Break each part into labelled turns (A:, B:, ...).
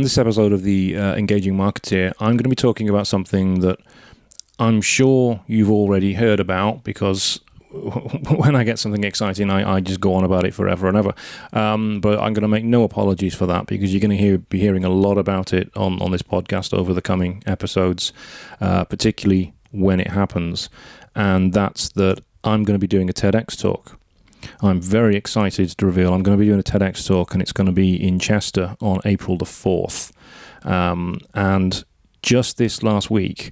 A: this episode of the Engaging Marketeer, I'm going to be talking about something that I'm sure you've already heard about, because when I get something exciting, I just go on about it forever and ever. But I'm going to make no apologies for that, because you're going to be hearing a lot about it on this podcast over the coming episodes, particularly when it happens. And that's that I'm going to be doing a TEDx talk. I'm very excited to reveal I'm going to be doing a TEDx talk, and it's going to be in Chester on April the 4th. And just this last week,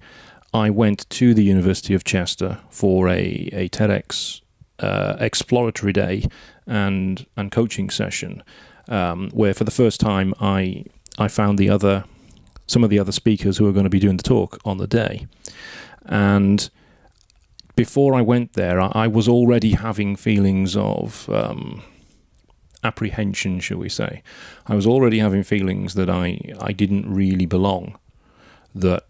A: I went to the University of Chester for a TEDx exploratory day and coaching session, where for the first time I found some of the other speakers who are going to be doing the talk on the day. And before I went there, I was already having feelings of apprehension, shall we say. I was already having feelings that I didn't really belong, that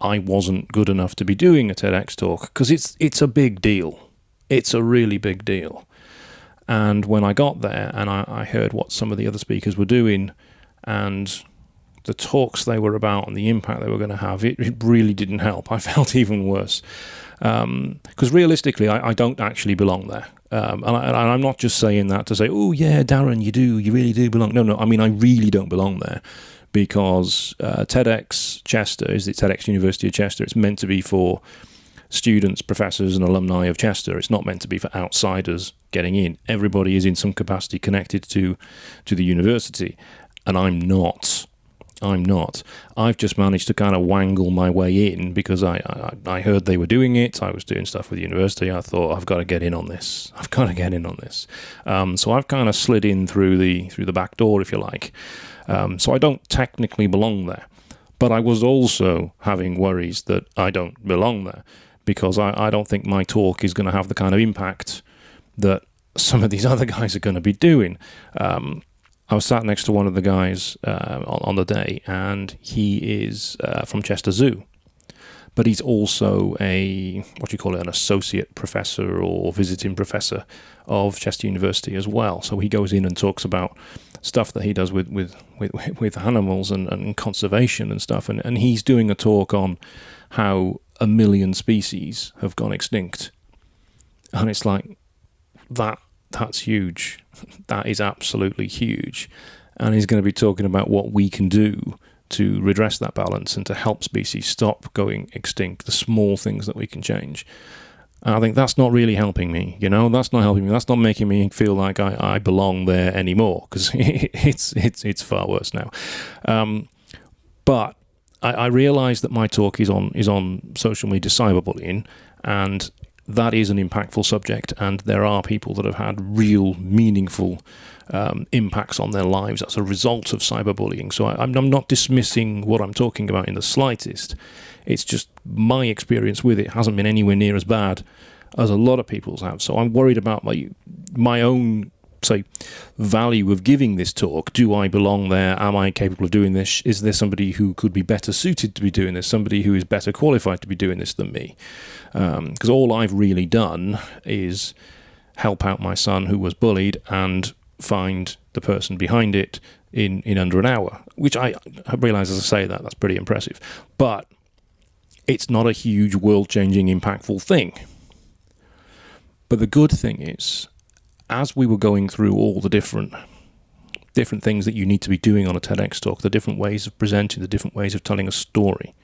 A: I wasn't good enough to be doing a TEDx talk, because it's a big deal. It's a really big deal. And when I got there and I heard what some of the other speakers were doing and the talks they were about and the impact they were going to have, it really didn't help. I felt even worse. Because realistically, I don't actually belong there. And I'm not just saying that to say, oh yeah, Darren, you really do belong. No, I mean, I really don't belong there, because TEDx Chester is the TEDx University of Chester. It's meant to be for students, professors and alumni of Chester. It's not meant to be for outsiders getting in. Everybody is in some capacity connected to the university, and I'm not. I've just managed to kind of wangle my way in, because I heard they were doing it. I was doing stuff with the university. I thought, I've got to get in on this. So I've kind of slid in through the back door, if you like. So I don't technically belong there. But I was also having worries that I don't belong there, because I don't think my talk is going to have the kind of impact that some of these other guys are going to be doing. I was sat next to one of the guys on the day, and he is from Chester Zoo, but he's also an associate professor or visiting professor of Chester University as well. So he goes in and talks about stuff that he does with animals and conservation and stuff, and he's doing a talk on how 1 million species have gone extinct, and it's like that's huge. That is absolutely huge. And he's going to be talking about what we can do to redress that balance and to help species stop going extinct, the small things that we can change. And I think that's not really helping me, that's not helping me. That's not making me feel like I belong there anymore, because it's far worse now. But I realise that my talk is on social media cyberbullying, and that is an impactful subject, and there are people that have had real, meaningful impacts on their lives as a result of cyberbullying. So I'm not dismissing what I'm talking about in the slightest. It's just my experience with it hasn't been anywhere near as bad as a lot of people's have. So I'm worried about my own, say, value of giving this talk. Do I belong there? Am I capable of doing this? Is there somebody who could be better suited to be doing this? Somebody who is better qualified to be doing this than me? Because all I've really done is help out my son who was bullied and find the person behind it in under an hour, which I realise as I say that's pretty impressive. But it's not a huge, world-changing, impactful thing. But the good thing is, as we were going through all the different things that you need to be doing on a TEDx talk, the different ways of presenting, the different ways of telling a story,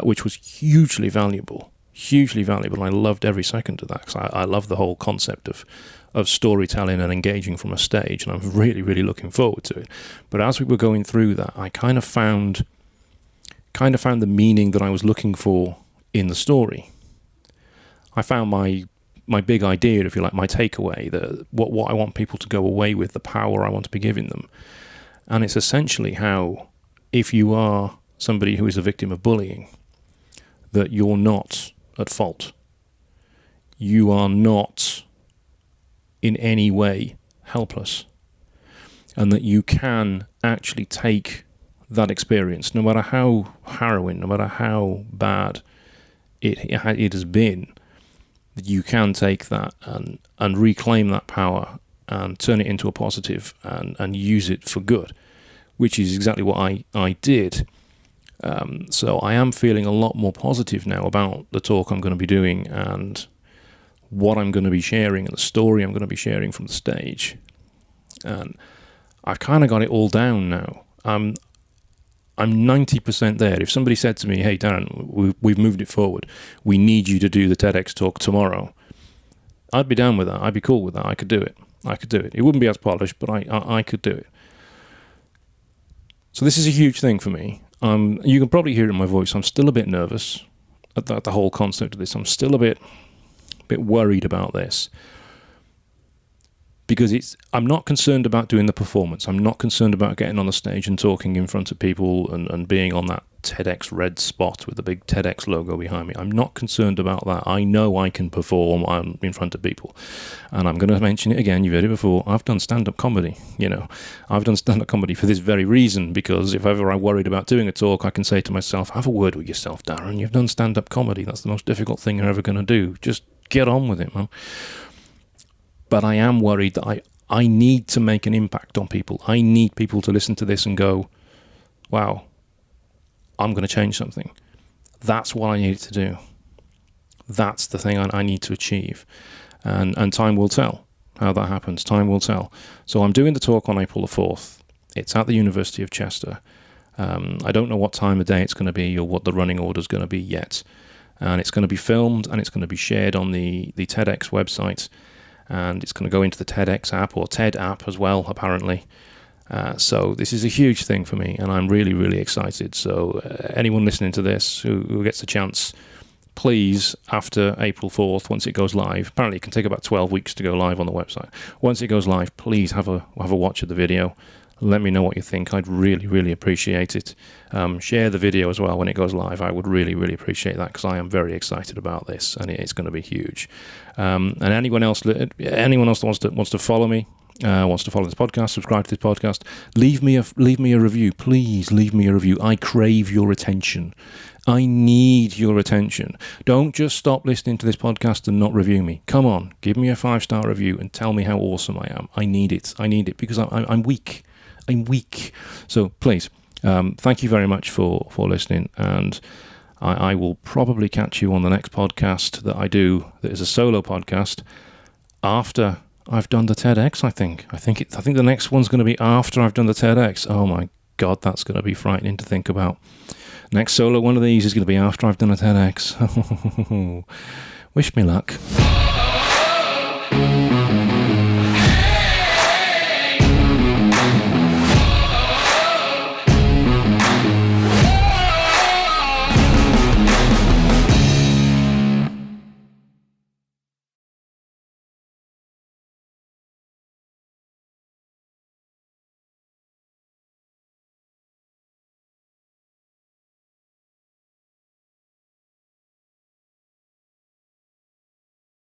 A: which was hugely valuable. I loved every second of that, because I love the whole concept of storytelling and engaging from a stage, and I'm really, really looking forward to it. But as we were going through that, I kind of found the meaning that I was looking for in the story. I found my big idea, if you like, my takeaway, what I want people to go away with, the power I want to be giving them. And it's essentially how, if you are somebody who is a victim of bullying, that you're not at fault. You are not in any way helpless. And that you can actually take that experience, no matter how harrowing, no matter how bad it has been, that you can take that and reclaim that power and turn it into a positive and use it for good, which is exactly what I did. So I am feeling a lot more positive now about the talk I'm going to be doing and what I'm going to be sharing and the story I'm going to be sharing from the stage. And I've kind of got it all down now. I'm 90% there. If somebody said to me, hey, Darren, we've moved it forward. We need you to do the TEDx talk tomorrow. I'd be down with that. I'd be cool with that. I could do it. It wouldn't be as polished, but I could do it. So this is a huge thing for me. You can probably hear it in my voice. I'm still a bit nervous at the whole concept of this. I'm still a bit worried about this. Because I'm not concerned about doing the performance. I'm not concerned about getting on the stage and talking in front of people and being on that TEDx red spot with the big TEDx logo behind me. I'm not concerned about that. I know I can perform in front of people. And I'm going to mention it again. You've heard it before. I've done stand-up comedy. I've done stand-up comedy for this very reason, because if ever I'm worried about doing a talk, I can say to myself, have a word with yourself, Darren. You've done stand-up comedy. That's the most difficult thing you're ever going to do. Just get on with it, man. But I am worried that I need to make an impact on people. I need people to listen to this and go, wow, I'm going to change something. That's what I need to do. That's the thing I need to achieve. And time will tell how that happens. Time will tell. So I'm doing the talk on April the 4th. It's at the University of Chester. I don't know what time of day it's going to be or what the running order is going to be yet. And it's going to be filmed and it's going to be shared on the TEDx website. And it's going to go into the TEDx app or TED app as well, apparently. So this is a huge thing for me, and I'm really, really excited. So anyone listening to this who gets a chance, please, after April 4th, once it goes live, apparently it can take about 12 weeks to go live on the website. Once it goes live, please have a watch of the video. Let me know what you think. I'd really, really appreciate it. Share the video as well when it goes live. I would really, really appreciate that, because I am very excited about this, and it's going to be huge. And anyone else that wants to follow me, wants to follow this podcast, subscribe to this podcast, leave me a review. Please leave me a review. I crave your attention. I need your attention. Don't just stop listening to this podcast and not review me. Come on, give me a 5-star review and tell me how awesome I am. I need it because I'm weak. I'm weak. So please, thank you very much for listening, and I will probably catch you on the next podcast that I do that is a solo podcast after I've done the TEDx, I think. I think the next one's going to be after I've done the TEDx. Oh my God, that's going to be frightening to think about. Next solo one of these is going to be after I've done a TEDx. Wish me luck.